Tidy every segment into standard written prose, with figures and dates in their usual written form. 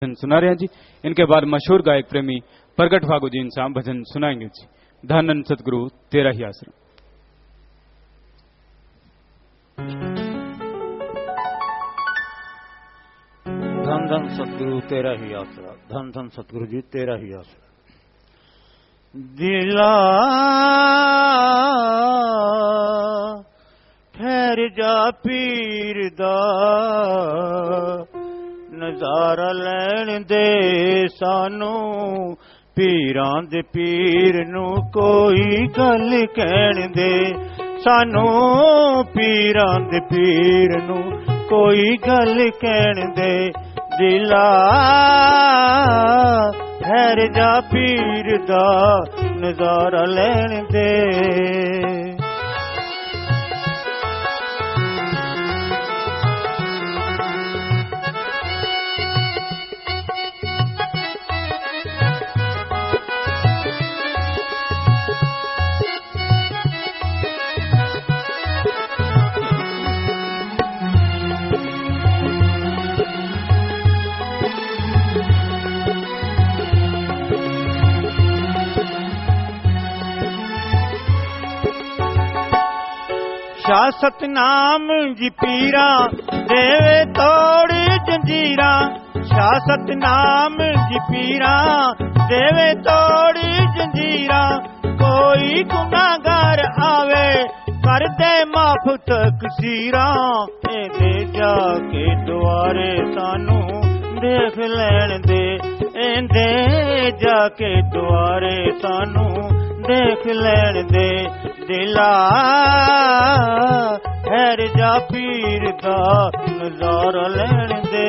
भजन सुना रहे हैं जी। इनके बाद मशहूर गायक प्रेमी प्रगट फागू जी इनसे भजन सुनाएंगे जी। धन सतगुरु तेरा ही आसरा। धन धन सतगुरु तेरा ही आसरा, धन धन सतगुरु जी तेरा ही आसरा। दिला ठहर जा पीर दा नजारा लैण दे सानू, पीरां दे पीर नू कोई गल कहण दे सानू, पीरां दे पीर नू कोई गल कहण दे। दिला ठहर जा पीर दा नजारा लैण दे। शाह सतनाम जी पीरा देवे तोड़ जंजीरा, शाह सतनाम जी पीरा देवे तोड़ जंजीरा। कोई गुनाहगार आवे कर दे माफ तकसीरा, दे जाके दुआरे सानू देख लैण दे, दे जाके दुआरे सानू देख लैण दे। दिला ठहर जा पीर दा नजारा लैण दे।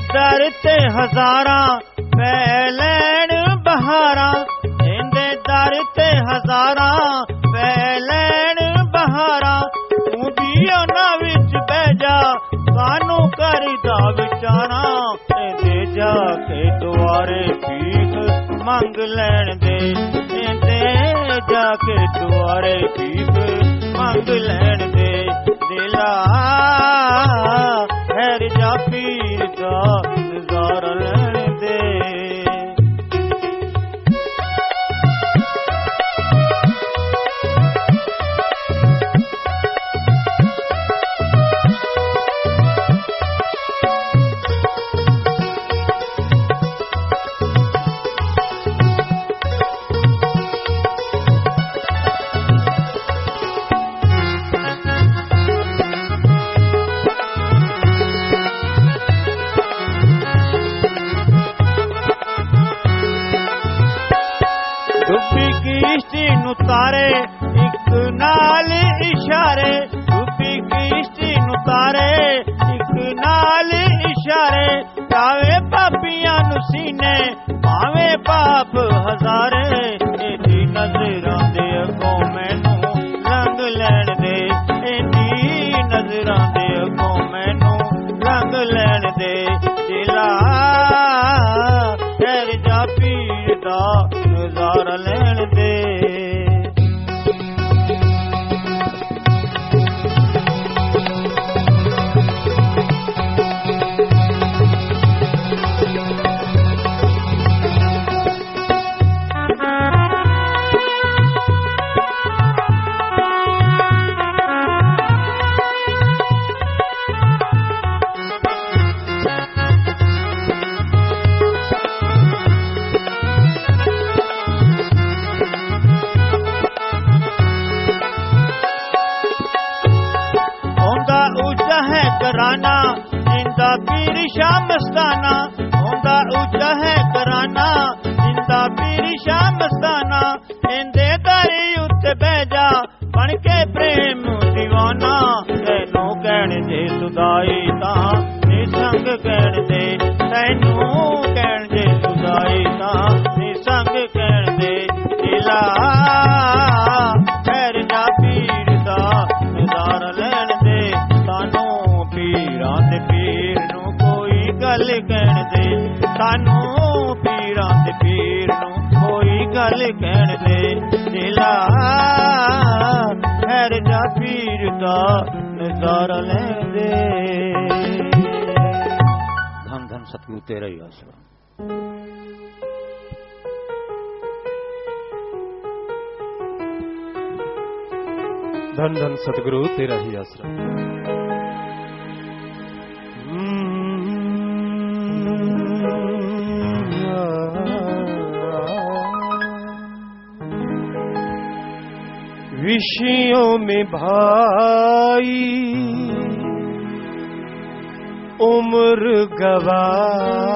दर ते हजारा पै लैण बहारा, इंदे दर ते हजारा पै लैण बहारा। तू भी उन्हां विच बह जा सानू करदा विचारा, दे जाके दुआरे भीख मंग लैण दे, दे जाके दुआरे भीख मंग लैण दे। दिला ठहर जा पीर दा नजारा लैण दे। तारे एक नाल इशारे, डूबी किश्ती नू तारे एक नाल इशारे। पावे पापियां नू सीने पावे पाप हजारे, एदी नजरां दे अगों मैनू रंग लैण दे, एदी नजरां दे अगों मैनू रंग लैण दे। दिला ठहर जा पीर दा नजारा लैण दे। कराना जिंदा पीर शाह मस्ताना, होंदा ऊंचा है कराना जिंदा पीर शाह मस्ताना। इंदे दर उत्ते बह जा बन के प्रेम दीवाना, तैनू कहण जे सुदाई तां ਕਹਿਣ ਦੇ ਤੈਨੂੰ ਕਹਿਣ ਦੇ ਸੁਦਾਈ ਤਾਂ ਨਿਸੰਗ ਕਹਿਣ ਦੇ ਦਿਲਾ ਠਹਿਰ ਜਾ ਪੀਰ ਦਾ ਨਜ਼ਾਰਾ ਲੈਣ ਦੇ ਸਾਨੂੰ ਪੀਰਾਂ ਦੇ ਪੀਰ ਨੂੰ ਕੋਈ ਗੱਲ ਕਹਿਣ ਦੇ ਸਾਨੂੰ ਪੀਰਾਂ ਦੇ ਪੀਰ ਨੂੰ ਕੋਈ ਗੱਲ ਕਹਿਣ ਦੇ ਦਿਲਾ ਠਹਿਰ ਜਾ ਪੀਰ ਦਾ ਨਜ਼ਾਰਾ ਲੈਣ ਦੇ ਧੰਨ ਧੰਨ ਸਤਿਗੁਰੂ ਤੇਰਾ ਹੀ ਆਸਰਾ धन धन सतगुरु तेरा ही आसरा विषयों में भाई उम्र गवाई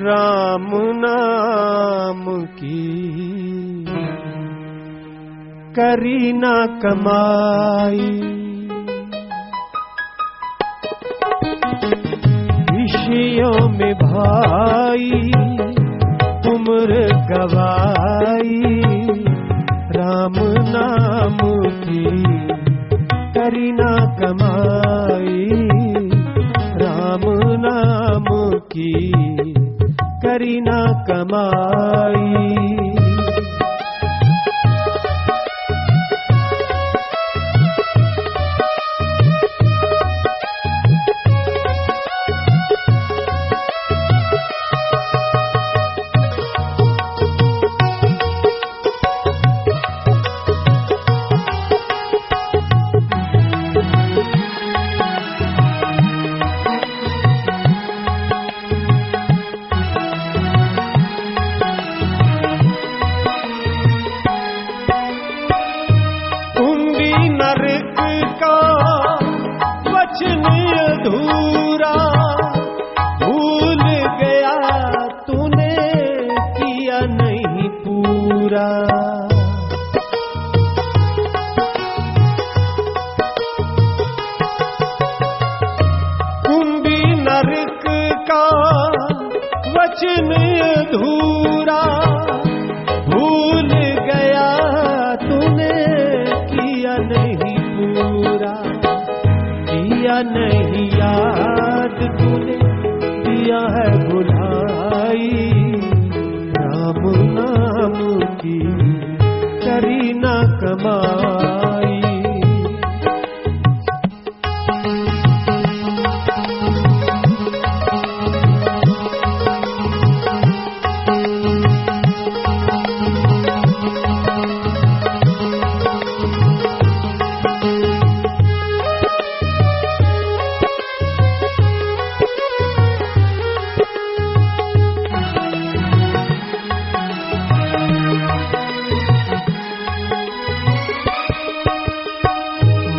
राम नाम की करी ना कमाई विषयों में भाई उम्र गवाई राम नाम की करी ना कमाई राम नाम की करी ना कमाई वचन अधूरा भूल गया तूने किया नहीं पूरा किया नहीं याद तूने दिया है भुलाई राम नाम की करी ना कमाई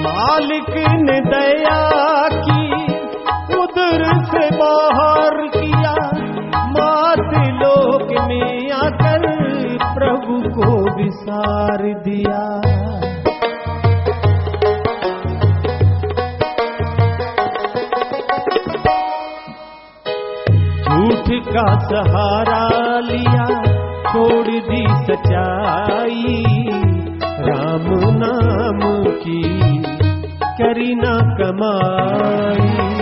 मालिक ने दया की उधर से बाहर किया मात लोक में आकर प्रभु को विसार दिया झूठ का सहारा लिया छोड़ दी सच्चाई राम नाम की करी ना कमाई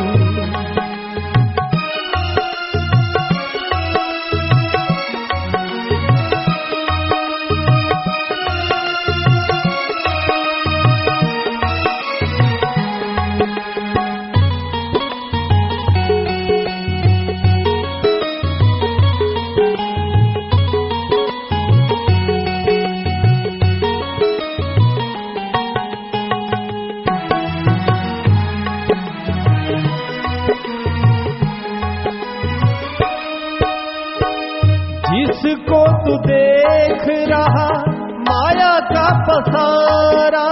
जिसको तू देख रहा माया का पसारा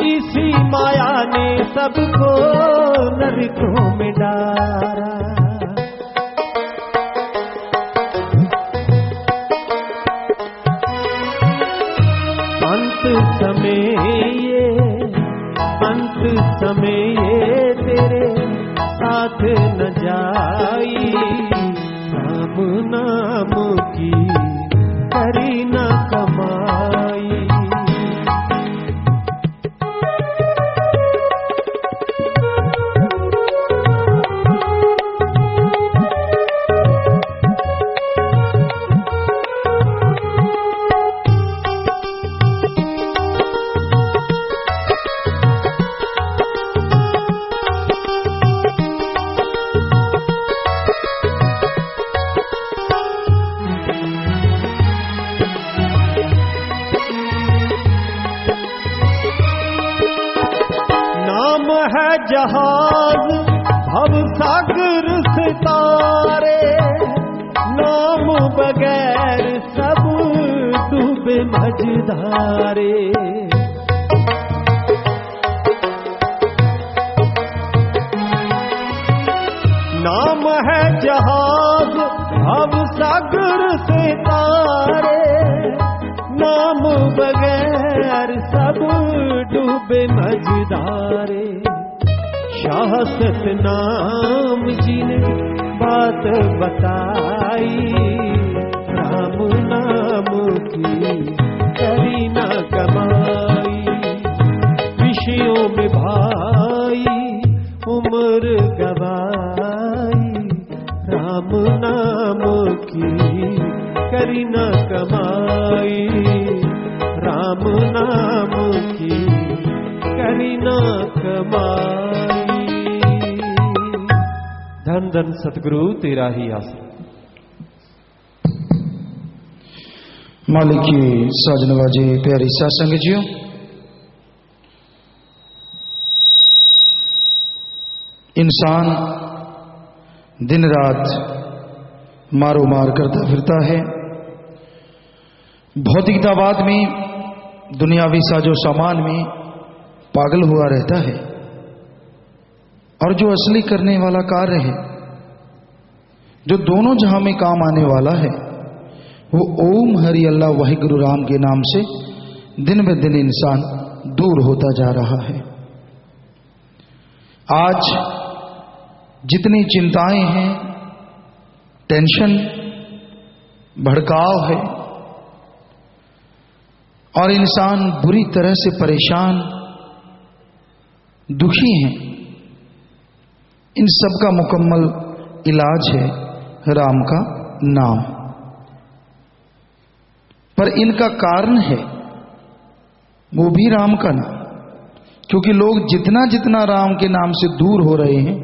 इसी माया ने सबको नरकों में डाला अंत समय ये अंत समय ये तेरे साथ न जाई, राम नाम की करी न कमाई। जहाज भव सागर से तारे, नाम बगैर सब डूबे मझधारे। नाम है जहाज भव सागर से तारे, नाम बगैर सब डूबे मझधारे। शाह सतनाम जी ने बात बताई, राम नाम की करी न कमाई। विषयों में भाई उम्र गवाई, राम नाम की करी न कमाई, राम नाम की करी न कमाई। धन धन सतगुरु तेरा ही आसरा। मालिक की साज नवाजी प्यारी साध संगत जियो, इंसान दिन रात मारो मार करता फिरता है। भौतिकतावाद में, दुनियावी साजो सामान में पागल हुआ रहता है, और जो असली करने वाला कार्य है, जो दोनों जहां में काम आने वाला है, वो ओम हरि अल्लाह वाहिगुरु राम के नाम से दिन ब दिन इंसान दूर होता जा रहा है। आज जितनी चिंताएं हैं, टेंशन, भड़काव है, और इंसान बुरी तरह से परेशान, दुखी हैं, इन सब का मुकम्मल इलाज है राम का नाम। पर इनका कारण है वो भी राम का नाम, क्योंकि लोग जितना जितना राम के नाम से दूर हो रहे हैं,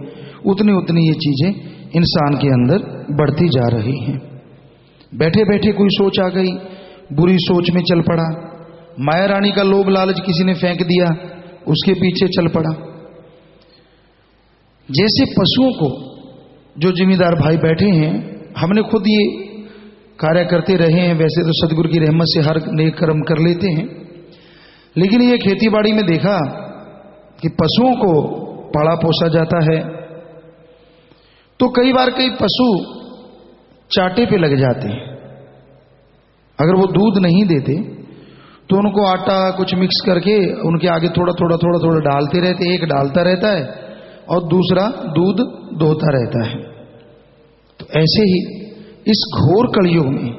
उतनी उतनी ये चीजें इंसान के अंदर बढ़ती जा रही हैं। बैठे बैठे कोई सोच आ गई, बुरी सोच में चल पड़ा, माया रानी का लोभ लालच किसी ने फेंक दिया, उसके पीछे चल पड़ा। जैसे पशुओं को जो जिम्मेदार भाई बैठे हैं, हमने खुद ये कार्य करते रहे हैं, वैसे तो सदगुरु की रहमत से हर नेक कर्म कर लेते हैं, लेकिन ये खेतीबाड़ी में देखा कि पशुओं को पाला पोसा जाता है, तो कई बार कई पशु चाटे पे लग जाते हैं। अगर वो दूध नहीं देते तो उनको आटा कुछ मिक्स करके उनके आगे थोड़ा थोड़ा थोड़ा थोड़ा डालते रहते, एक डालता रहता है और दूसरा दूध दोहता रहता है। तो ऐसे ही इस घोर कलयुग में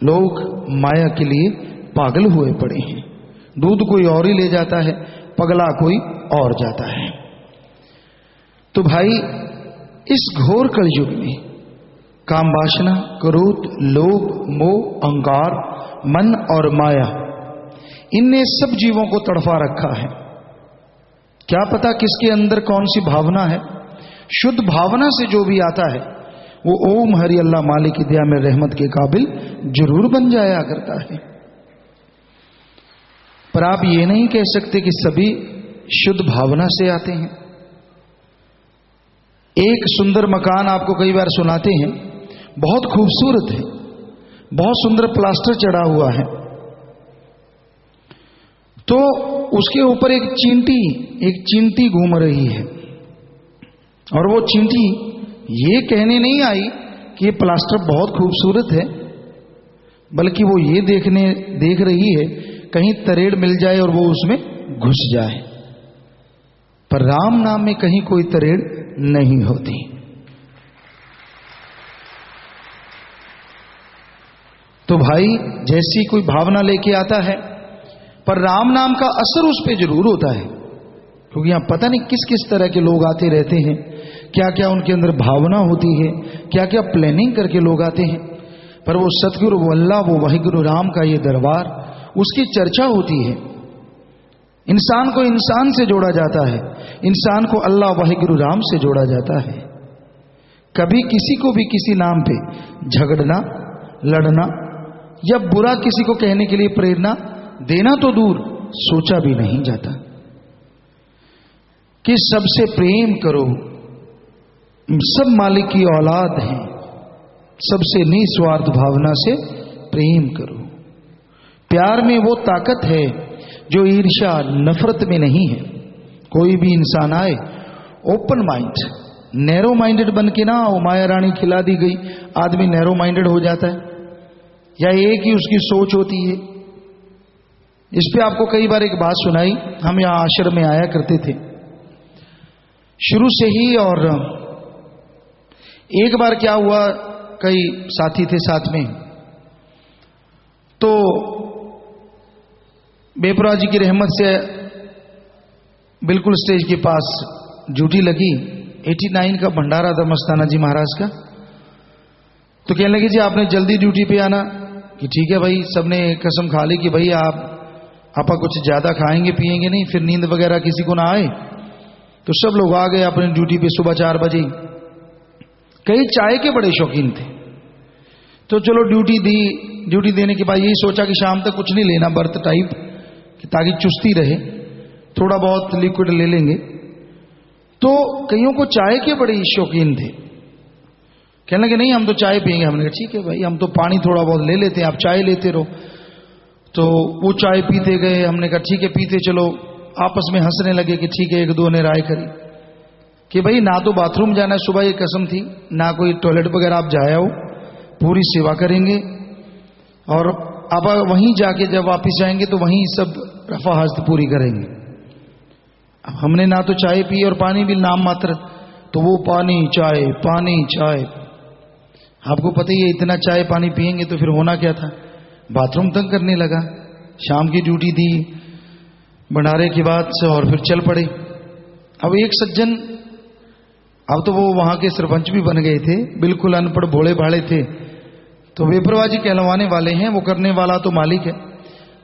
लोग माया के लिए पागल हुए पड़े हैं। दूध कोई और ही ले जाता है, पगला कोई और जाता है। तो भाई इस घोर कलयुग में काम वासना, क्रोध, लोभ, मोह, अहंकार, मन और माया, इनने सब जीवों को तड़फा रखा है। क्या पता किसके अंदर कौन सी भावना है। शुद्ध भावना से जो भी आता है वो ओम हरि अल्लाह मालिक की दया में रहमत के काबिल जरूर बन जाया करता है। पर आप ये नहीं कह सकते कि सभी शुद्ध भावना से आते हैं। एक सुंदर मकान आपको कई बार सुनाते हैं, बहुत खूबसूरत है, बहुत सुंदर प्लास्टर चढ़ा हुआ है, तो उसके ऊपर एक चींटी घूम रही है, और वो चींटी ये कहने नहीं आई कि ये प्लास्टर बहुत खूबसूरत है, बल्कि वो ये देख रही है कहीं तरेड़ मिल जाए और वो उसमें घुस जाए। पर राम नाम में कहीं कोई तरेड़ नहीं होती। तो भाई जैसी कोई भावना लेके आता है, पर राम नाम का असर उस पर जरूर होता है, क्योंकि यहां पता नहीं किस किस तरह के लोग आते रहते हैं, क्या क्या उनके अंदर भावना होती है, क्या क्या प्लानिंग करके लोग आते हैं। पर वो सतगुरु, वो अल्लाह, वो वाहिगुरु राम का ये दरबार, उसकी चर्चा होती है। इंसान को इंसान से जोड़ा जाता है, इंसान को अल्लाह वाहिगुरु राम से जोड़ा जाता है। कभी किसी को भी किसी नाम पे झगड़ना, लड़ना या बुरा किसी को कहने के लिए प्रेरणा देना तो दूर, सोचा भी नहीं जाता कि सबसे प्रेम करो, सब मालिक की औलाद हैं, सबसे निस्वार्थ भावना से प्रेम करो। प्यार में वो ताकत है जो ईर्ष्या नफरत में नहीं है। कोई भी इंसान आए ओपन माइंड, नैरो माइंडेड बन के ना आओ। माया रानी खिला दी गई, आदमी नैरो माइंडेड हो जाता है, या एक ही उसकी सोच होती है। इस पे आपको कई बार एक बात सुनाई। हम यहां आश्रम में आया करते थे शुरू से ही, और एक बार क्या हुआ, कई साथी थे साथ में, तो बेपरा जी की रहमत से बिल्कुल स्टेज के पास ड्यूटी लगी। 89 का भंडारा था मस्ताना जी महाराज का। तो कहने लगे जी आपने जल्दी ड्यूटी पे आना, कि ठीक है भाई। सबने कसम खा ली कि भाई आप कुछ ज्यादा खाएंगे पिएंगे नहीं, फिर नींद वगैरह किसी को ना आए। तो सब लोग आ गए अपनी ड्यूटी पे सुबह 4 बजे। कई चाय के बड़े शौकीन थे, तो चलो ड्यूटी दी। ड्यूटी देने के बाद यही सोचा कि शाम तक कुछ नहीं लेना, बर्थ टाइप, ताकि चुस्ती रहे, थोड़ा बहुत लिक्विड ले लेंगे। तो कईयों को चाय के बड़े शौकीन थे। कहने लगे नहीं हम तो चाय पिएंगे। हमने कहा ठीक है भाई, हम तो पानी थोड़ा बहुत ले लेते हैं, आप चाय लेते रहो। तो वो चाय पीते गए। हमने कहा ठीक है पीते चलो। आपस में हंसने लगे कि ठीक है। एक दो ने राय करी कि भाई ना तो बाथरूम जाना है, सुबह ये कसम थी, ना कोई टॉयलेट वगैरह आप जाए हो, पूरी सेवा करेंगे, और अब वहीं जाके जब वापस जाएंगे तो वहीं सब रफा हस्त पूरी करेंगे। अब हमने ना तो चाय पी और पानी भी नाम मात्र, तो वो पानी चाय पानी चाय। आपको पता ही है इतना चाय पानी पिएंगे तो फिर होना क्या था, बाथरूम तंग करने लगा। शाम की ड्यूटी दी भंडारे के बाद से, और फिर चल पड़े। अब एक सज्जन, अब तो वो वहां के सरपंच भी बन गए थे, बिल्कुल अनपढ़ भोले भाले थे, तो बेपरवाही कहलवाने वाले हैं, वो करने वाला तो मालिक है।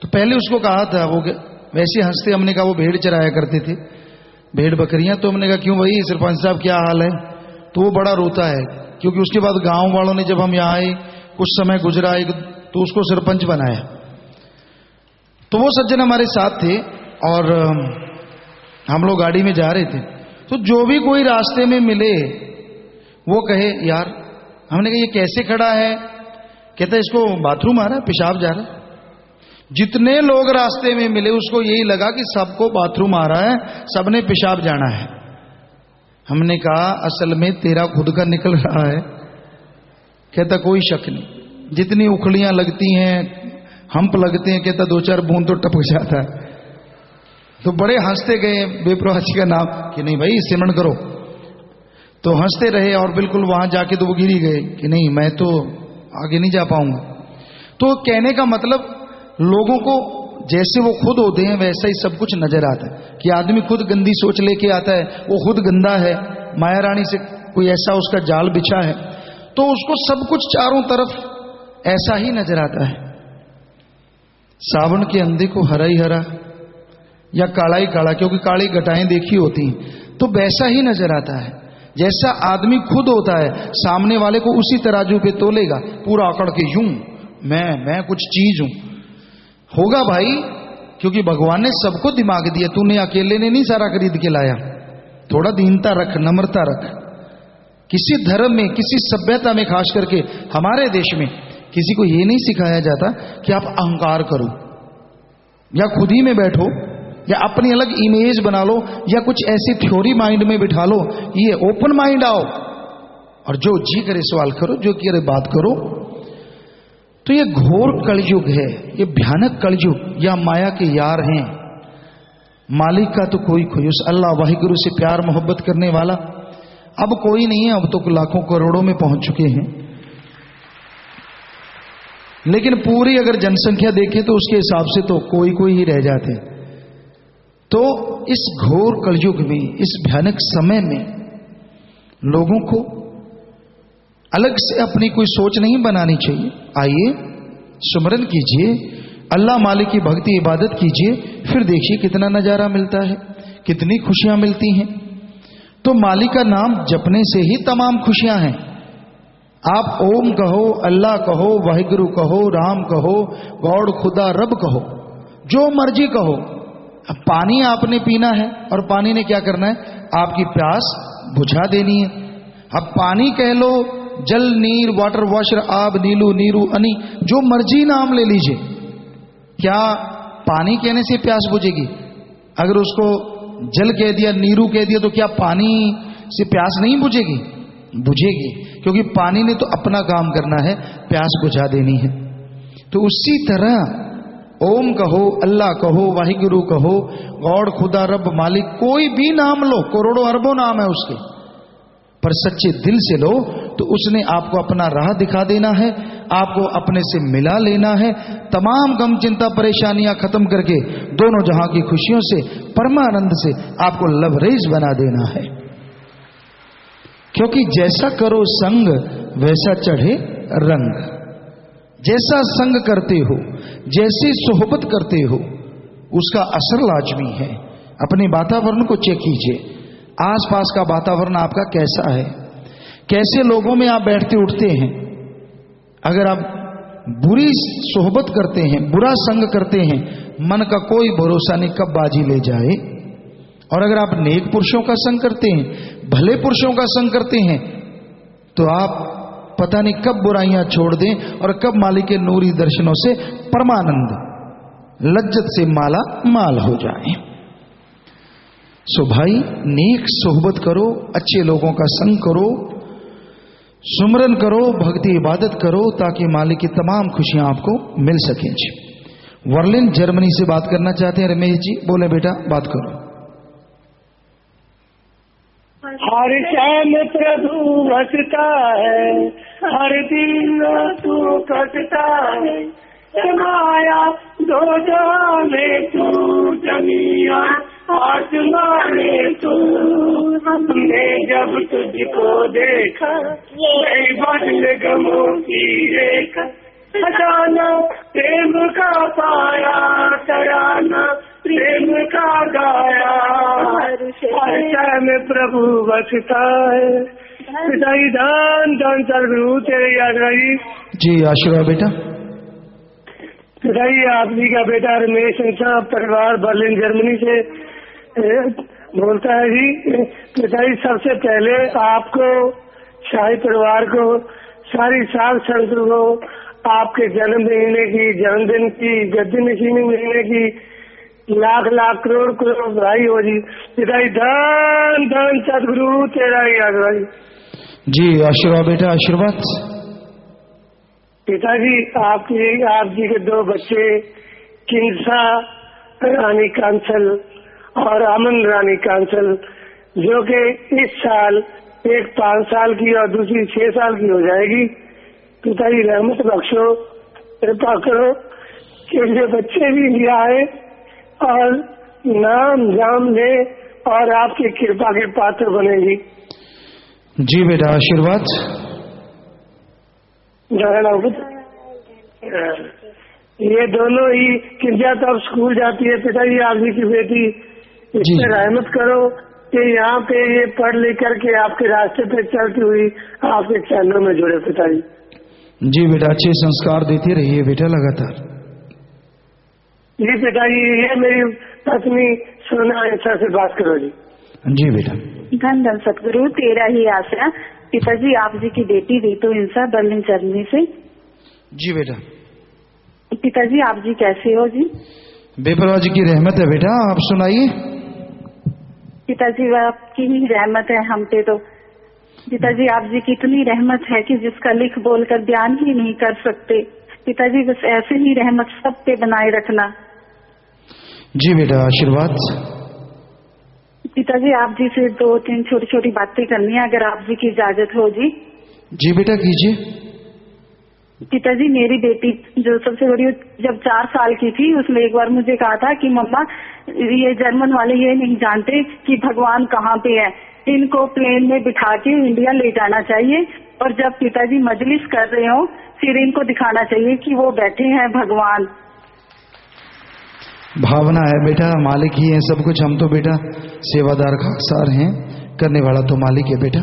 तो पहले उसको कहा था, वो वैसे हंसते, हमने कहा वो भेड़ चराया करते थे, भेड़ बकरियां। तो हमने कहा क्यों भाई सरपंच साहब क्या हाल है? तो वो बड़ा रोता है, क्योंकि उसके बाद गांव वालों ने जब हम यहाँ आए, कुछ समय गुजरा, तो उसको सरपंच बनाया। तो वो सज्जन हमारे साथ थे और हम लोग गाड़ी में जा रहे थे। तो जो भी कोई रास्ते में मिले वो कहे यार, हमने कहा ये कैसे खड़ा है? कहता है इसको बाथरूम आ रहा है, पेशाब जा रहा है। जितने लोग रास्ते में मिले उसको यही लगा कि सबको बाथरूम आ रहा है, सबने पेशाब जाना है। हमने कहा असल में तेरा खुद का निकल रहा है। कहता कोई शक नहीं, जितनी उखलियां लगती हैं, हंप लगते हैं, कहता 2-4 बूंद तो टपक जाता है। तो बड़े हंसते गए बेप्रवासी का नाम कि नहीं भाई सिमरण करो। तो हंसते रहे और बिल्कुल वहां जाके तो वो गिर ही गए कि नहीं मैं तो आगे नहीं जा पाऊंगा। तो कहने का मतलब लोगों को जैसे वो खुद होते हैं वैसा ही सब कुछ नजर आता है कि आदमी खुद गंदी सोच लेके आता है, वो खुद गंदा है, माया रानी से कोई ऐसा उसका जाल बिछा है, तो उसको सब कुछ चारों तरफ ऐसा ही नजर आता है। सावन के अंधे को हरा ही हरा या काला ही काला, क्योंकि काली घटाएं देखी होती हैं, तो वैसा ही नजर आता है। जैसा आदमी खुद होता है सामने वाले को उसी तराजू पे तोलेगा, पूरा आकड़ के यूं मैं कुछ चीज हूं। होगा भाई, क्योंकि भगवान ने सबको दिमाग दिया, तूने अकेले ने नहीं सारा खरीद के लाया। थोड़ा दीनता रख, नम्रता रख। किसी धर्म में, किसी सभ्यता में, खास करके हमारे देश में किसी को यह नहीं सिखाया जाता कि आप अहंकार करो या खुद ही में बैठो या अपनी अलग इमेज बना लो या कुछ ऐसी थ्योरी माइंड में बिठा लो। ये ओपन माइंड आओ और जो जी करे सवाल करो, जो करे बात करो। तो ये घोर कलयुग है, ये भयानक कलयुग। या माया के यार हैं, मालिक का तो कोई खोई, उस अल्लाह वाहिगुरु से प्यार मोहब्बत करने वाला अब कोई नहीं है। अब तो लाखों करोड़ों में पहुंच चुके हैं, लेकिन पूरी अगर जनसंख्या देखें तो उसके हिसाब से तो कोई कोई ही रह जाते। तो इस घोर कलयुग में, इस भयानक समय में लोगों को अलग से अपनी कोई सोच नहीं बनानी चाहिए। आइए सुमरन कीजिए, अल्लाह मालिक की भक्ति इबादत कीजिए, फिर देखिए कितना नजारा मिलता है, कितनी खुशियां मिलती हैं। तो मालिक का नाम जपने से ही तमाम खुशियां हैं। आप ओम कहो, अल्लाह कहो, वाहिगुरु कहो, राम कहो, गॉड खुदा रब कहो, जो मर्जी कहो। अब पानी आपने पीना है और पानी ने क्या करना है, आपकी प्यास बुझा देनी है। अब पानी कह लो, जल, नीर, वाटर, वाशर, आब, नीलू, नीरू, अनी, जो मर्जी नाम ले लीजिए। क्या पानी कहने से प्यास बुझेगी? अगर उसको जल कह दिया, नीरू कह दिया, तो क्या पानी से प्यास नहीं बुझेगी? बुझेगी, क्योंकि पानी ने तो अपना काम करना है, प्यास बुझा देनी है। तो उसी तरह ओम कहो, अल्लाह कहो, वाहिगुरु कहो, गॉड खुदा रब मालिक, कोई भी नाम लो, करोड़ों अरबों नाम है उसके, पर सच्चे दिल से लो तो उसने आपको अपना राह दिखा देना है, आपको अपने से मिला लेना है, तमाम गम चिंता परेशानियां खत्म करके दोनों जहां की खुशियों से, परमानंद से आपको लबरेज बना देना है। क्योंकि जैसा करो संग वैसा चढ़े रंग। जैसा संग करते हो, जैसी सोहबत करते हो, उसका असर लाजमी है। अपने वातावरण को चेक कीजिए, आसपास का वातावरण आपका कैसा है, कैसे लोगों में आप बैठते उठते हैं। अगर आप बुरी सोहबत करते हैं, बुरा संग करते हैं, मन का कोई भरोसा नहीं कब बाजी ले जाए। और अगर आप नेक पुरुषों का संग करते हैं, भले पुरुषों का संग करते हैं, तो आप पता नहीं कब बुराइयां छोड़ दें और कब मालिक के नूरी दर्शनों से परमानंद लज्जत से माला माल हो जाए। सो भाई, नेक सोहबत करो, अच्छे लोगों का संग करो, सुमरन करो, भक्ति इबादत करो, ताकि मालिक की तमाम खुशियां आपको मिल सकें। वर्लिन जर्मनी से बात करना चाहते हैं रमेश जी, बोले बेटा बात करो। हर टाइम प्रभु हंसता है, हर दिन तू कटता है, माया दो में तू जमिया आसमाने तू। हमने जब तुझको देखा नहीं बदल गमों की रेखा, अचानक प्रेम का पाया तराना, प्रेम का गाया हर में प्रभु बसता है। दान दान चलू तेरे याद रही जी। आशीर्वाद बेटा। पिताजी आप जी का बेटा रमेश साहब, परिवार बर्लिन जर्मनी से बोलता है जी। पिताजी सबसे पहले आपको, शाही परिवार को, सारी साध संत को आपके जन्म महीने की, जन्मदिन की, गद्दी नशीनी महीने की लाख लाख करोड़ करोड़ बधाई हो जी। पिताजी धन धन सदगुरु तेरा ही आशीर्वाद जी। आशीर्वाद बेटा, आशीर्वाद। पिताजी आप जी के दो बच्चे किंसा रानी कांसल और अमन रानी कांसल, जो कि इस साल एक 5 साल की और दूसरी 6 साल की हो जाएगी। पिताजी रहमत बख्शो, कृपा करो कि ये बच्चे भी लिया है और नाम जाम ले और आपकी कृपा के पात्र बनेगी। जी बेटा, आशीर्वाद। ये दोनों ही किंजा तो अब स्कूल जाती है। पिताजी आप जी की बेटी, इस पर रहमत करो कि यहाँ पे ये पढ़ लिख करके आपके रास्ते पे चलती हुई आपके चरणों में जुड़े। पिताजी जी बेटा, अच्छे संस्कार देते रहिए बेटा लगातार। जी पिताजी, ये मेरी पत्नी सोना ऐसा से बात करो जी। जी बेटा। धन धन सतगुरु तेरा ही आसरा। पिताजी आप जी की बेटी रीतू इंसा, बर्लिन जर्मनी से। जी बेटा। पिताजी आप जी कैसे हो जी? बेपरवाह जी की रहमत है बेटा, आप सुनाइए। पिताजी आपकी ही रहमत है हम पे। तो पिताजी आप जी की इतनी रहमत है कि जिसका लिख बोल कर बयान ही नहीं कर सकते। पिताजी बस ऐसे ही रहमत सब पे बनाए रखना। जी बेटा, आशीर्वाद। पिताजी आप जी से 2-3 छोटी छोटी बातें करनी है, अगर आप जी की इजाजत हो जी। जी बेटा कीजिए। पिताजी मेरी बेटी जो सबसे बड़ी जब 4 साल की थी, उसने एक बार मुझे कहा था कि मम्मा ये जर्मन वाले ये नहीं जानते कि भगवान कहाँ पे है, इनको प्लेन में बिठा के इंडिया ले जाना चाहिए और जब पिताजी मजलिस कर रहे हो फिर इनको दिखाना चाहिए कि वो बैठे हैं भगवान। भावना है बेटा, मालिक ही है सब कुछ, हम तो बेटा सेवादार खाकसार हैं, करने वाला तो मालिक है बेटा।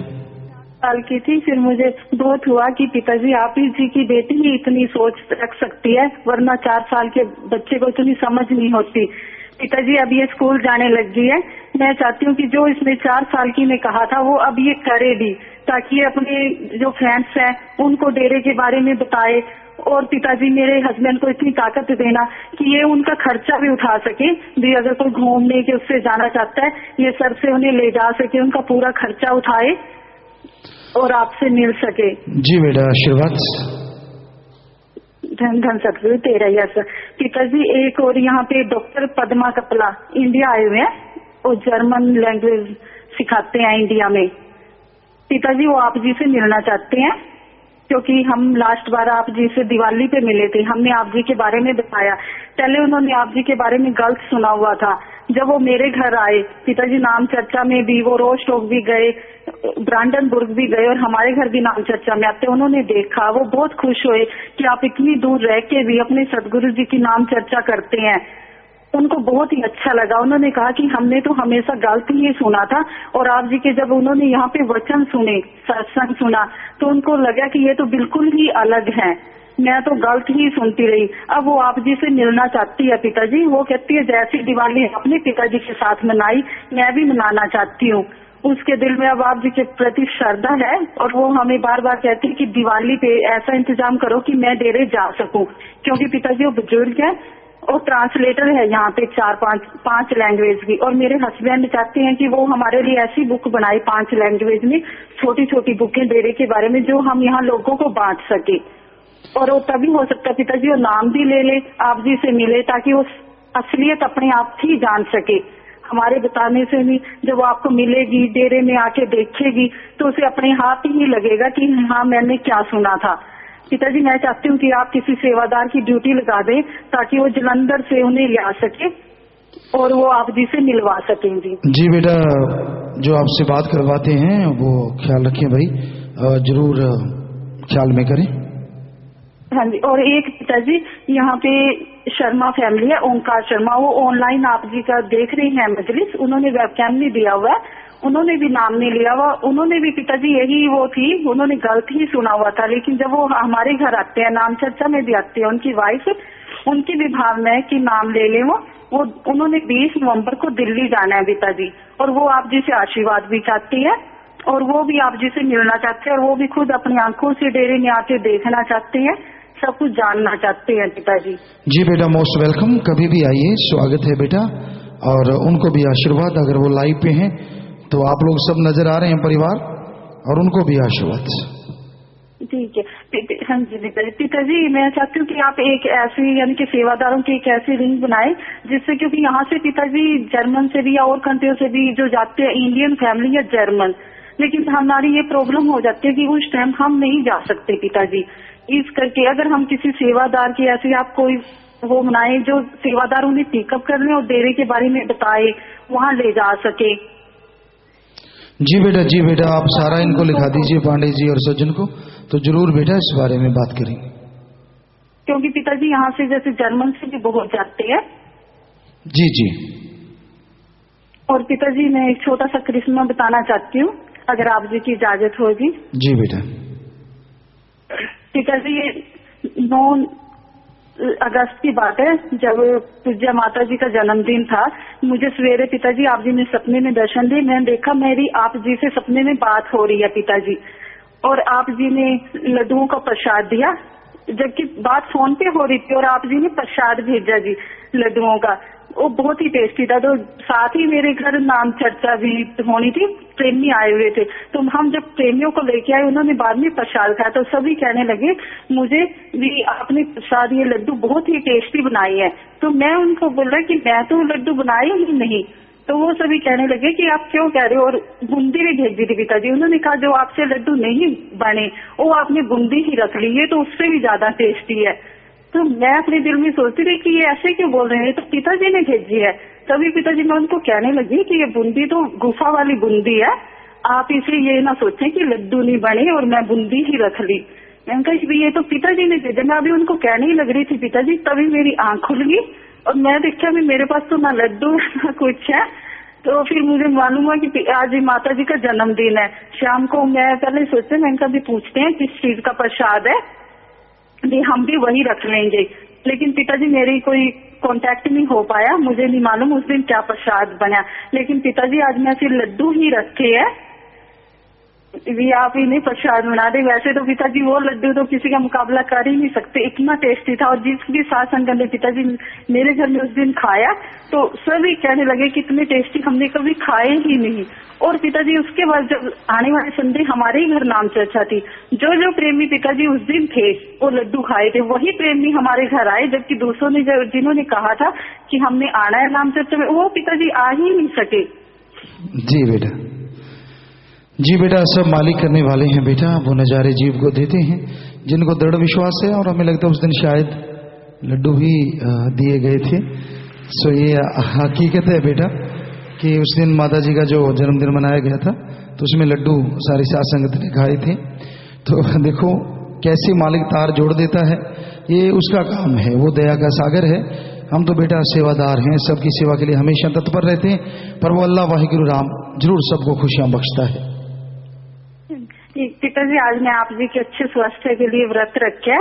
साल की थी, फिर मुझे बहुत हुआ कि पिताजी आप ही जी की बेटी ही इतनी सोच रख सकती है, वरना 4 साल के बच्चे को इतनी समझ नहीं होती। पिताजी अब ये स्कूल जाने लग गई है, मैं चाहती हूँ कि जो इसने 4 साल की ने कहा था वो अब ये करे भी, ताकि अपने जो फ्रेंड्स हैं उनको डेरे के बारे में बताए। और पिताजी मेरे हस्बैंड को इतनी ताकत देना कि ये उनका खर्चा भी उठा सके, भी अगर कोई घूमने के उससे जाना चाहता है ये सर से उन्हें ले जा सके, उनका पूरा खर्चा उठाए और आपसे मिल सके। जी बेटा आशीर्वाद। धन धन सतगुरु तेरा यस। पिताजी एक और यहाँ पे डॉक्टर पद्मा कपला इंडिया आए हुए हैं, वो जर्मन लैंग्वेज सिखाते हैं इंडिया में। पिताजी वो आप जी से मिलना चाहते हैं, क्योंकि हम लास्ट बार आप जी से दिवाली पे मिले थे, हमने आप जी के बारे में बताया। पहले उन्होंने आप जी के बारे में गलत सुना हुआ था। जब वो मेरे घर आए पिताजी, नाम चर्चा में भी वो रोस्टोक भी गए, ब्रांडनबुर्ग भी गए और हमारे घर भी नाम चर्चा में आते, उन्होंने देखा, वो बहुत खुश हुए कि आप इतनी दूर रह के भी अपने सदगुरु जी की नाम चर्चा करते हैं। उनको बहुत ही अच्छा लगा। उन्होंने कहा कि हमने तो हमेशा गलत ही सुना था और आप जी के जब उन्होंने यहाँ पे वचन सुने, सत्संग सुना, तो उनको लगा कि ये तो बिल्कुल ही अलग है, मैं तो गलत ही सुनती रही। अब वो आप जी से मिलना चाहती है पिताजी। वो कहती है जैसी दिवाली अपने पिताजी के साथ मनाई मैं भी मनाना चाहती हूँ। उसके दिल में अब आप जी के प्रति श्रद्धा है और वो हमें बार बार कहती है कि दिवाली पे ऐसा इंतजाम करो कि मैं डेरे जा सकूं, क्योंकि पिताजी वो बुजुर्ग है और ट्रांसलेटर है यहाँ पे 4-5 लैंग्वेज की। और मेरे हस्बैंड चाहते हैं कि वो हमारे लिए ऐसी बुक बनाए 5 लैंग्वेज में, छोटी छोटी बुकें डेरे के बारे में, जो हम यहाँ लोगों को बांट सके। और वो तभी हो सकता है पिताजी वो नाम भी ले ले, आप जी से मिले, ताकि वो असलियत अपने आप ही जान सके, हमारे बताने से नहीं। जब वो आपको मिलेगी, डेरे में आके देखेगी, तो उसे अपने हाथ ही लगेगा कि हाँ मैंने क्या सुना था। पिताजी मैं चाहती हूँ कि आप किसी सेवादार की ड्यूटी लगा दें, ताकि वो जलंधर से उन्हें ले आ सके और वो आप जी से मिलवा सकेंगी। जी बेटा, जो आपसे बात करवाते हैं वो ख्याल रखें भाई, जरूर ख्याल में करें। हाँ जी। और एक पिताजी यहाँ पे शर्मा फैमिली है, ओंकार शर्मा, वो ऑनलाइन आप जी का देख रहे हैं मजलिस, उन्होंने वेबकैम नहीं दिया हुआ है, उन्होंने भी नाम नहीं लिया हुआ। उन्होंने भी पिताजी यही वो थी, उन्होंने गलत ही सुना हुआ था, लेकिन जब वो हमारे घर आते हैं, नाम चर्चा में भी आती है उनकी वाइफ, उनकी भी भावना है कि नाम ले ले। वो उन्होंने 20 नवंबर को दिल्ली जाना है पिताजी, और वो आप जी से आशीर्वाद भी चाहती है और वो भी आप जी से मिलना चाहते हैं और वो भी खुद अपनी आंखों से डेरे में आके देखना चाहते हैं, सब कुछ जानना चाहते हैं पिताजी। जी बेटा मोस्ट वेलकम, कभी भी आइए, स्वागत है बेटा। और उनको भी आशीर्वाद, अगर वो लाइव पे हैं तो आप लोग सब नजर आ रहे हैं परिवार, और उनको भी आशीर्वाद। ठीक है। हाँ जी पिताजी, मैं चाहती हूँ कि आप एक ऐसी यानी कि सेवादारों की एक ऐसी रिंग बनाए जिससे, क्योंकि यहाँ से पिताजी जर्मन से भी या और कंट्रियों से भी जो जाते हैं, इंडियन फैमिली या जर्मन, लेकिन हमारी ये प्रॉब्लम हो जाती है कि उस टाइम हम नहीं जा सकते पिताजी। इस करके अगर हम किसी सेवादार की ऐसी आप कोई वो बनाए जो सेवादार उन्हें पिकअप कर ले और डेरे के बारे में बताए, वहाँ ले जा सके। जी बेटा आप सारा इनको लिखा दीजिए पांडे जी और सज्जन को, तो जरूर बेटा इस बारे में बात करेंगे। क्योंकि पिताजी यहाँ से जैसे जर्मन से भी बहुत जाते हैं। जी। और पिताजी मैं एक छोटा सा करिश्मा बताना चाहती हूँ, अगर आप जी की इजाजत होगी। जी बेटा। पिताजी 9 अगस्त की बात है, जब पूज्य माता जी का जन्मदिन था। मुझे सवेरे पिताजी आप जी ने सपने में दर्शन दिए, मैंने देखा मेरी आप जी से सपने में बात हो रही है पिताजी, और आप जी ने लड्डुओं का प्रसाद दिया, जबकि बात फोन पे हो रही थी, और आप जी ने प्रसाद भेजा जी लड्डुओं का, वो बहुत ही टेस्टी था। तो साथ ही मेरे घर नाम चर्चा भी होनी थी, प्रेमी आए हुए थे, तो हम जब प्रेमियों को लेके आए, उन्होंने बाद में प्रसाद खाया, तो सभी कहने लगे मुझे भी आपने प्रसाद ये लड्डू बहुत ही टेस्टी बनाई है। तो मैं उनको बोल रहा कि मैं तो लड्डू बनाए ही नहीं, तो वो सभी कहने लगे कि आप क्यों कह रहे हो, और बूंदी भी भेज दी थी पिताजी। उन्होंने कहा जो आपसे लड्डू नहीं बने वो आपने बूंदी ही रख ली, ये तो उससे भी ज्यादा टेस्टी है। तो मैं अपने दिल में सोचती रही कि ये ऐसे क्यों बोल रहे हैं, तो पिताजी ने भेजी है। तभी पिताजी मैं उनको कहने लगी कि ये बूंदी तो गुफा वाली बूंदी है, आप इसे ये ना सोचें कि लड्डू नहीं बने और मैं बूंदी ही रख ली। मैंने कहा ये तो पिताजी ने भेजा। मैं अभी उनको कहने ही लग रही थी पिताजी, तभी मेरी आंख खुल गई और मैं देखा भी मेरे पास तो ना लड्डू ना कुछ है। तो फिर मुझे मालूम हुआ कि आज माता जी का जन्मदिन है। शाम को मैं पहले सोचे मैंने कहा भी पूछते हैं किस चीज का प्रसाद है, भी हम भी वही रख लेंगे। लेकिन पिताजी मेरी कोई कांटेक्ट नहीं हो पाया, मुझे नहीं मालूम उस दिन क्या प्रसाद बना। लेकिन पिताजी आज मैं फिर लड्डू ही रखे है, भी आप इन्हें प्रसाद बना दे। वैसे तो पिताजी वो लड्डू तो किसी का मुकाबला कर ही नहीं सकते, इतना टेस्टी था। और जिस भी साथ संगत ने पिताजी मेरे घर में उस दिन खाया तो सभी कहने लगे कि इतने टेस्टी हमने कभी खाए ही नहीं। और पिताजी उसके बाद जब आने वाले संडे हमारे ही घर नाम चर्चा थी, जो जो प्रेमी पिताजी उस दिन थे वो लड्डू खाए थे वही प्रेमी हमारे घर आए, जबकि दूसरों ने जिन्होंने कहा था कि हमने आना है नाम चर्चा में वो पिताजी आ ही नहीं सके। जी बेटा, जी बेटा, सब मालिक करने वाले हैं बेटा, वो नजारे जीव को देते हैं जिनको दृढ़ विश्वास है। और हमें लगता है उस दिन शायद लड्डू भी दिए गए थे। सो ये हकीकत है बेटा कि उस दिन माता जी का जो जन्मदिन मनाया गया था तो उसमें लड्डू सारी साथ संगत ने खाए थे। तो देखो कैसे मालिक तार जोड़ देता है, ये उसका काम है, वो दया का सागर है। हम तो बेटा सेवादार हैं, सबकी सेवा के लिए हमेशा तत्पर रहते हैं, पर वो अल्लाह वाहिगुरु राम जरूर सबको खुशियां बख्शता है। पिताजी आज मैं आप जी के अच्छे स्वास्थ्य के लिए व्रत रखे।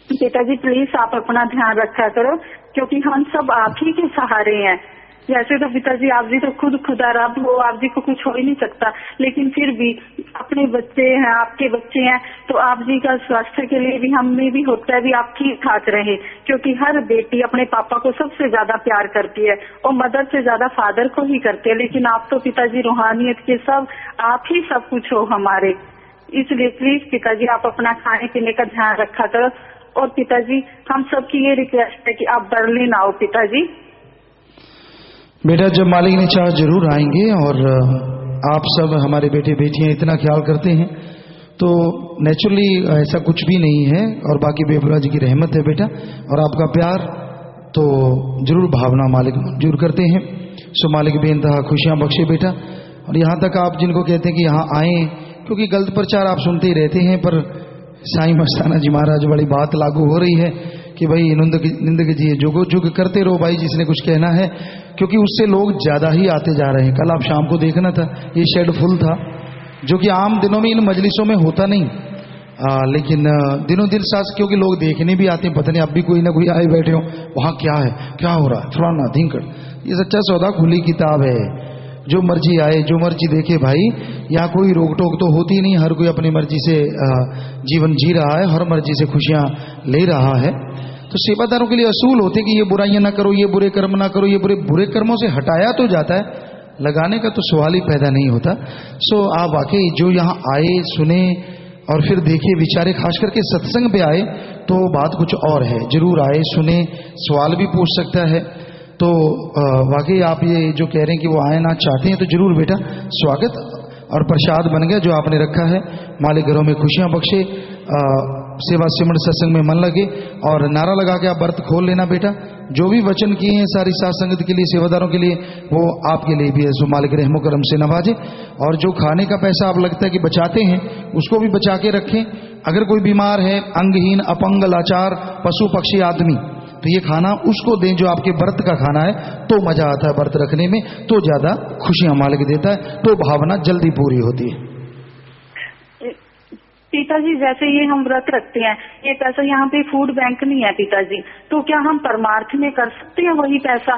पिताजी प्लीज आप अपना ध्यान रखा करो, क्योंकि हम सब आप ही के सहारे हैं। वैसे तो पिताजी आप जी तो खुद खुदा रब हो, आप जी को कुछ हो ही नहीं सकता, लेकिन फिर भी अपने बच्चे हैं, आपके बच्चे हैं, तो आप जी का स्वास्थ्य के लिए भी हमें भी होता है भी आप ठीक ठाक रहे, क्योंकि हर बेटी अपने पापा को सबसे ज्यादा प्यार करती है और मदर से ज्यादा फादर को ही करती है। लेकिन आप तो पिताजी रूहानियत के सब आप ही सब कुछ हो हमारे, इसलिए प्लीज पिताजी आप अपना खाने पीने का ध्यान रखा करो। और पिताजी हम सबकी ये रिक्वेस्ट है कि आप बर्लिन आओ पिताजी। बेटा जब मालिक ने चाह जरूर आएंगे, और आप सब हमारे बेटे बेटियां इतना ख्याल करते हैं तो नेचुरली ऐसा कुछ भी नहीं है। और बाकी बेबुला जी की रहमत है बेटा, और आपका प्यार तो जरूर भावना मालिक मंजूर करते हैं। सो मालिक बेइंतहा खुशियां बख्शे बेटा। और यहाँ तक आप जिनको कहते हैं कि यहाँ आए, क्योंकि गलत प्रचार आप सुनते ही रहते हैं, पर साईं मस्ताना जी महाराज बड़ी बात लागू हो रही है कि भाई निंद कीजिए, जुगो जुग करते रहो भाई, जिसने कुछ कहना है, क्योंकि उससे लोग ज्यादा ही आते जा रहे हैं। कल आप शाम को देखना था ये शेड फुल था, जो कि आम दिनों में इन मजलिसों में होता नहीं, लेकिन दिनों दिन साथ क्योंकि लोग देखने भी आते हैं, पता नहीं अब भी कोई ना कोई आए बैठे हो, वहां क्या है, क्या हो रहा है, फलाना धिंकड़। ये सच्चा सौदा खुली किताब है, जो मर्जी आए जो मर्जी देखे भाई, यहाँ कोई रोक टोक तो होती नहीं, हर कोई अपनी मर्जी से जीवन जी रहा है, हर मर्जी से खुशियां ले रहा है। तो सेवादारों के लिए असूल होते कि ये बुराइयां ना करो, ये बुरे कर्म ना करो, ये बुरे कर्मों से हटाया तो जाता है, लगाने का तो सवाल ही पैदा नहीं होता। सो आप वाकई जो यहाँ आए, सुने और फिर देखे विचारे, खास करके सत्संग पे आए तो बात कुछ और है। जरूर आए, सुने, सवाल भी पूछ सकता है। तो वाकई आप ये जो कह रहे हैं कि वो आए ना चाहते हैं, तो जरूर बेटा स्वागत, और प्रसाद बन गया जो आपने रखा है। मालिक घरों में खुशियां बख्शे, सेवा सिमरण सत्संग में मन लगे, और नारा लगा के आप व्रत खोल लेना बेटा। जो भी वचन किए हैं सारी साथ संगत के लिए, सेवादारों के लिए, वो आपके लिए भी है। सो मालिक रहमो करम से नवाजे। और जो खाने का पैसा आप लगता है कि बचाते हैं, उसको भी बचा के रखें। अगर कोई बीमार है, अंगहीन, अपंग, लाचार, पशु पक्षी आदमी, तो ये खाना उसको दें जो आपके व्रत का खाना है, तो मजा आता है व्रत रखने में, तो ज्यादा खुशियां मालिक देता है, तो भावना जल्दी पूरी होती है। पिताजी जैसे ये हम व्रत रखते हैं, ये पैसा यहाँ पे फूड बैंक नहीं है पिताजी, तो क्या हम परमार्थ में कर सकते हैं वही पैसा?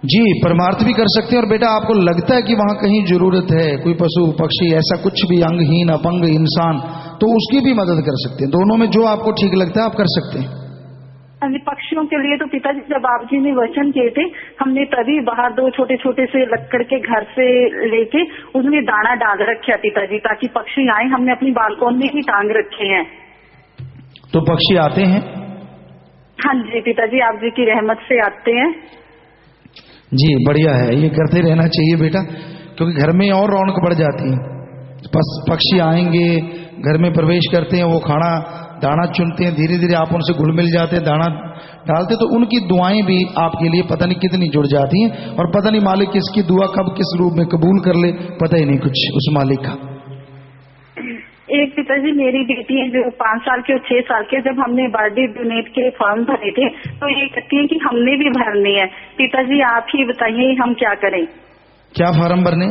जी परमार्थ भी कर सकते हैं। और बेटा आपको लगता है कि वहां कहीं जरूरत है, कोई पशु पक्षी ऐसा कुछ भी, अंगहीन अपंग इंसान, तो उसकी भी मदद कर सकते हैं। दोनों में जो आपको ठीक लगता है आप कर सकते हैं। पक्षियों के लिए तो पिताजी जब आप जी ने वचन किए थे, हमने तभी बाहर 2 छोटे छोटे से लक्कड़ के घर से लेके उसमें दाना डाल रखे पिताजी, ताकि पक्षी आए। हमने अपनी बालकोन में ही टांग रखे हैं। तो पक्षी आते हैं? हाँ जी पिताजी, आप जी की रहमत से आते हैं। जी बढ़िया है, ये करते रहना चाहिए बेटा, क्योंकि घर में और रौनक बढ़ जाती है। पक्षी आएंगे, घर में प्रवेश करते हैं, वो खाना दाना चुनते हैं, धीरे धीरे आप उनसे घुल मिल जाते हैं, दाना डालते, तो उनकी दुआएं भी आपके लिए पता नहीं कितनी जुड़ जाती हैं, और पता नहीं मालिक किसकी दुआ कब किस रूप में कबूल कर ले, पता ही नहीं कुछ उस मालिक का। एक पिताजी मेरी बेटी है जो 5 साल की और 6 साल की, जब हमने बॉडी डोनेट के फॉर्म भरे थे तो ये कहती है कि हमने भी भरने हैं। पिताजी आप ही बताइए हम क्या करें। क्या फार्म भरने?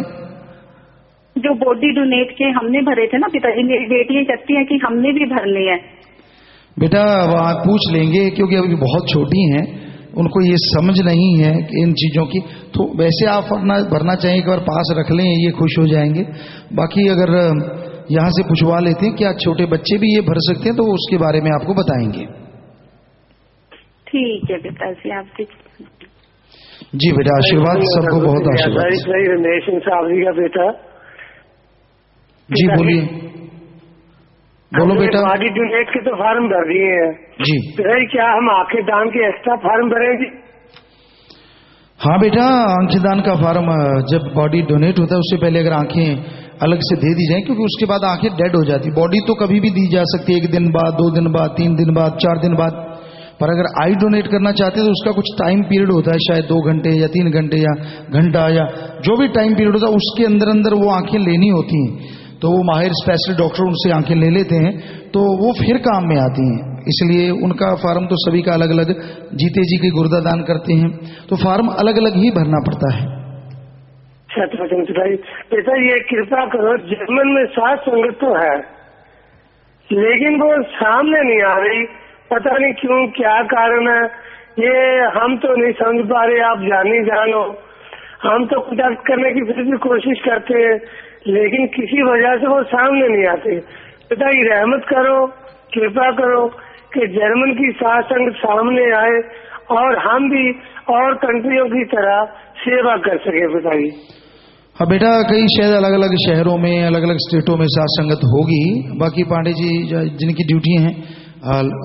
जो बॉडी डोनेट के हमने भरे थे ना पिताजी, मेरी बेटी कहती है कि हमने भी भरने हैं। बेटा वहाँ पूछ लेंगे, क्योंकि अभी बहुत छोटी हैं, उनको ये समझ नहीं है कि इन चीज़ों की, तो वैसे आप भरना चाहिए, एक बार पास रख लें, ये खुश हो जाएंगे। बाकी अगर यहाँ से पूछवा लेते हैं क्या छोटे बच्चे भी ये भर सकते हैं, तो उसके बारे में आपको बताएंगे। ठीक है पिताजी, आप जी बेटा आशीर्वाद, सबको बहुत आशीर्वाद। रमेश साहब जी का बेटा। जी बोलिए, बोलो बेटा। बॉडी डोनेट के तो फार्म भर दिए हैं जी, क्या हम आंखें दान के एक्स्ट्रा फार्म भरेंगे? हाँ बेटा, आंखें दान का फार्म जब बॉडी डोनेट होता है उससे पहले अगर आंखें अलग से दे दी जाए, क्योंकि उसके बाद आंखें डेड हो जाती। बॉडी तो कभी भी दी जा सकती है, 1 दिन बाद, 2 दिन बाद, 3 दिन बाद, 4 दिन बाद, पर अगर आई डोनेट करना चाहते हैं तो उसका कुछ टाइम पीरियड होता है, शायद 2 घंटे या 3 घंटे या घंटा या जो भी टाइम पीरियड होता है, उसके अंदर अंदर वो आंखें लेनी होती हैं। तो वो माहिर स्पेशलिस्ट डॉक्टर उनसे आंखें ले लेते हैं, तो वो फिर काम में आती हैं। इसलिए उनका फार्म तो सभी का अलग अलग, जीते जी के गुर्दा दान करते हैं, तो फार्म अलग अलग ही भरना पड़ता है। भाई बेटा ये कृपा करो, जर्मन में 7 संगत तो है, लेकिन वो सामने नहीं आ रही, पता नहीं क्यों, क्या कारण है ये हम तो नहीं समझ पा रहे। आप जानी जानो, हम तो कॉन्टेक्ट करने की फिर भी कोशिश करते हैं, लेकिन किसी वजह से वो सामने नहीं आते। पिता ये रहमत करो, कृपा करो कि जर्मन की सासंग सामने आए और हम भी और कंट्रियों की तरह सेवा कर सके। पिताजी हाँ बेटा, कई शायद अलग अलग शहरों में, अलग अलग स्टेटों में साथ संगत होगी। बाकी पांडे जी जिनकी ड्यूटी हैं,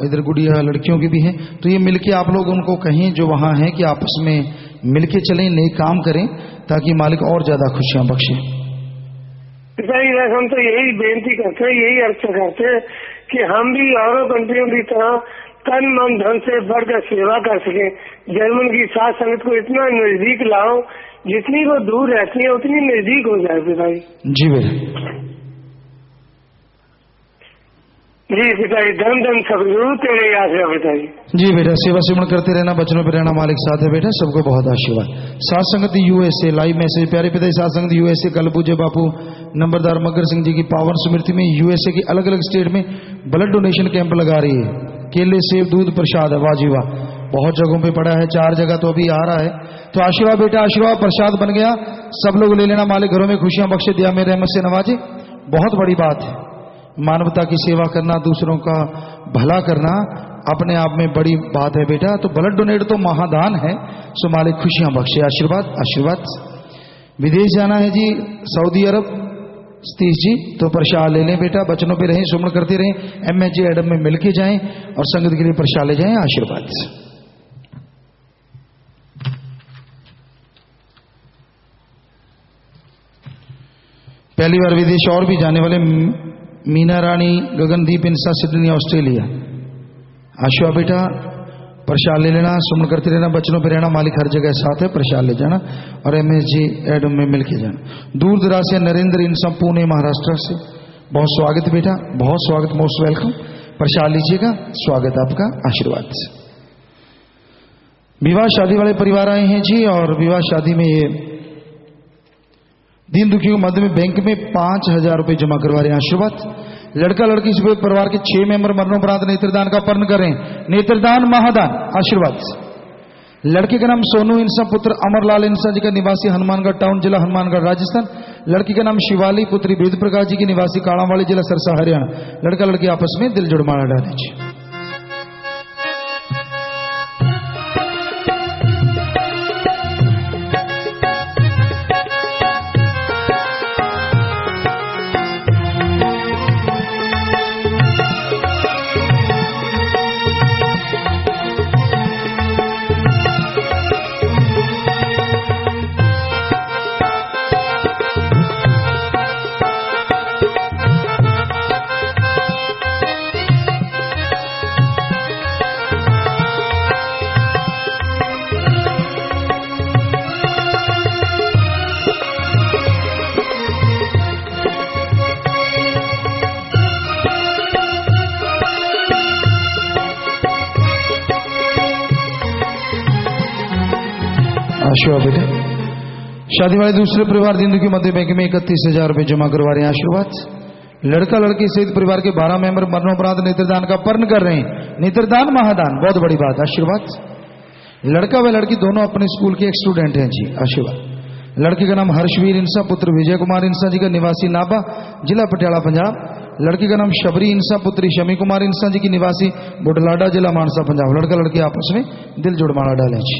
इधर गुड़िया लड़कियों की भी हैं, तो ये मिलके आप लोग उनको कहें जो वहाँ हैं कि आपस में मिलके चलें, नए काम करें, ताकि मालिक और ज्यादा खुशियां बख्शे। हम तो यही बेनती करते हैं, यही अर्थ करते हैं कि हम भी औरों कंट्रियों की तरह तन मन धन से बढ़कर सेवा कर सके। जर्मन की साथ संगत को इतना नजदीक लाओ, जितनी वो दूर रहती है उतनी नजदीक हो जाए। पिताजी जी बेटा, जी पिताजी, धन धन सब जरूर तेरे याद है पिताजी। जी बेटा, सेवा सिमरण करते रहना, बचनों पर रहना, मालिक साथ है बेटा, सबको बहुत आशीर्वाद। साथ संगत यूएसए लाइव मैसेज, प्यारे पिताजी, साथ संगत यूएसए कल पूज्य बापू नंबरदार मगर सिंह जी की पावन स्मृति में यूएसए की अलग अलग स्टेट में ब्लड डोनेशन कैंप लगा रही है। केले सेब दूध प्रसाद, वाह जी वाह, बहुत जगहों पे पड़ा है, 4 जगह तो अभी आ रहा है। तो आशीर्वाद बेटा, आशीर्वाद प्रसाद बन गया, सब लोग ले लेना, मालिक घरों में खुशियां बख्शे, दिया मेरे रहमत से नवाजे। बहुत बड़ी बात है, मानवता की सेवा करना, दूसरों का भला करना अपने आप में बड़ी बात है बेटा। तो ब्लड डोनेट तो महादान है, सो मालिक खुशियां बख्शे, आशीर्वाद आशीर्वाद। विदेश जाना है जी, सऊदी अरब, सतीश जी, तो प्रसाद ले लें बेटा, बचनों पे रहें, सुमन करते रहें, MSG एडम में मिलके जाएं और संगत के लिए प्रसाद ले जाएं, आशीर्वाद। पहली बार विदेश और भी जाने वाले मीना रानी गगनदीप इंसा, सिडनी ऑस्ट्रेलिया, आशुआ बेटा प्रसाद ले लेना, सुमन करते रहना, बचनों पे रहना, मालिक हर जगह साथ है, प्रसाद ले जाना और MSG एडम में मिलके जाना। दूर दराज से नरेंद्र इंसा, पुणे महाराष्ट्र से, बहुत स्वागत बेटा, बहुत स्वागत, मोस्ट वेलकम, प्रसाद लीजिएगा, स्वागत आपका, आशीर्वाद। विवाह शादी वाले परिवार आए हैं जी, और विवाह शादी में ये दीन दुखियों के मध्य में बैंक में 5000 रुपए जमा करवा रहे हैं, आशीर्वाद। लड़का लड़की से परिवार के 6 मेंबर मरणोपरांत नेत्रदान का पर्ण करें, नेत्रदान महादान, आशीर्वाद। लड़के का नाम सोनू इंसा पुत्र अमरलाल इंसा जी का, निवासी हनुमानगढ़ टाउन, जिला हनुमानगढ़ राजस्थान। लड़की का नाम शिवाली पुत्री वेद प्रकाश जी की, निवासी काड़ावाली, जिला सरसा हरियाणा। लड़का लड़की आपस में दिल जुड़माना डाल दीजिए। आशीर्वाद बेटा। शादी वाले दूसरे परिवार दिंदु की मध्य बैंक में 31,000 रुपए जमा करवा रहे हैं, आशीर्वाद। लड़का लड़की सहित परिवार के 12 मेंबर मरणोपरांत नेत्रदान का पर्ण कर रहे हैं। नेत्रदान महादान बहुत बड़ी बात, आशीर्वाद। लड़का व लड़की दोनों अपने स्कूल के एक स्टूडेंट हैं जी, आशीर्वाद। लड़के का नाम हर्षवीर इंसा पुत्र विजय कुमार इंसा जी का, निवासी नाभा जिला पटियाला पंजाब। लड़की का नाम शबरी इंसा पुत्री शमी कुमार इंसा जी की, निवासी बुढलाडा जिला मानसा पंजाब। लड़का लड़की आपस में दिल जोड़ माला डालें जी।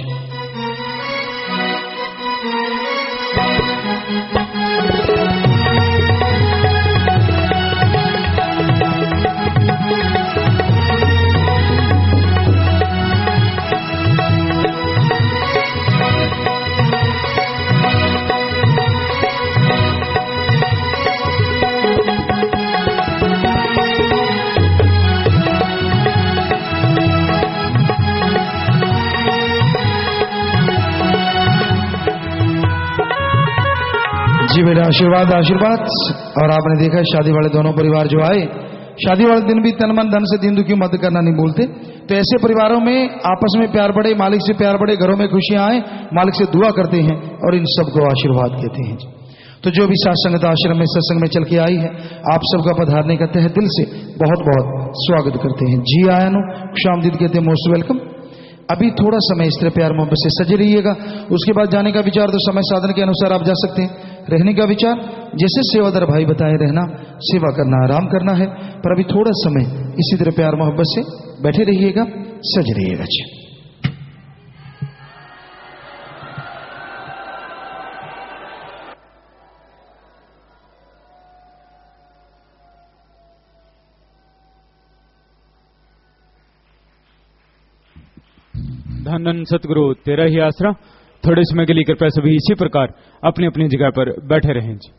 जी बेटा आशीर्वाद आशीर्वाद। और आपने देखा शादी वाले दोनों परिवार जो आए, शादी वाले दिन भी तन मन धन से दीन दुखी मदद करना नहीं भूलते। तो ऐसे परिवारों में आपस में प्यार बढ़े, मालिक से प्यार बढ़े, घरों में खुशियां आए, मालिक से दुआ करते हैं और इन सबको आशीर्वाद कहते हैं। तो जो भी सत्संगत आश्रम में सत्संग में चल के आई है, आप सबका पधारने का तहे दिल से बहुत बहुत स्वागत करते हैं। जी आया नो खुशामदीद कहते हैं, मोस्ट वेलकम। अभी थोड़ा समय इस तरह प्यार मोहब्बत से सजे रहिएगा। उसके बाद जाने का विचार तो समय साधन के अनुसार आप जा सकते हैं। रहने का विचार जैसे सेवादार भाई बताए, रहना, सेवा करना, आराम करना है। पर अभी थोड़ा समय इसी तरह प्यार मोहब्बत से बैठे रहिएगा, सज रहिएगा। धन सतगुरु तेरा ही आसरा। थोड़े समय के लिए कृपया सभी इसी प्रकार अपनी अपनी जगह पर बैठे रहें जी।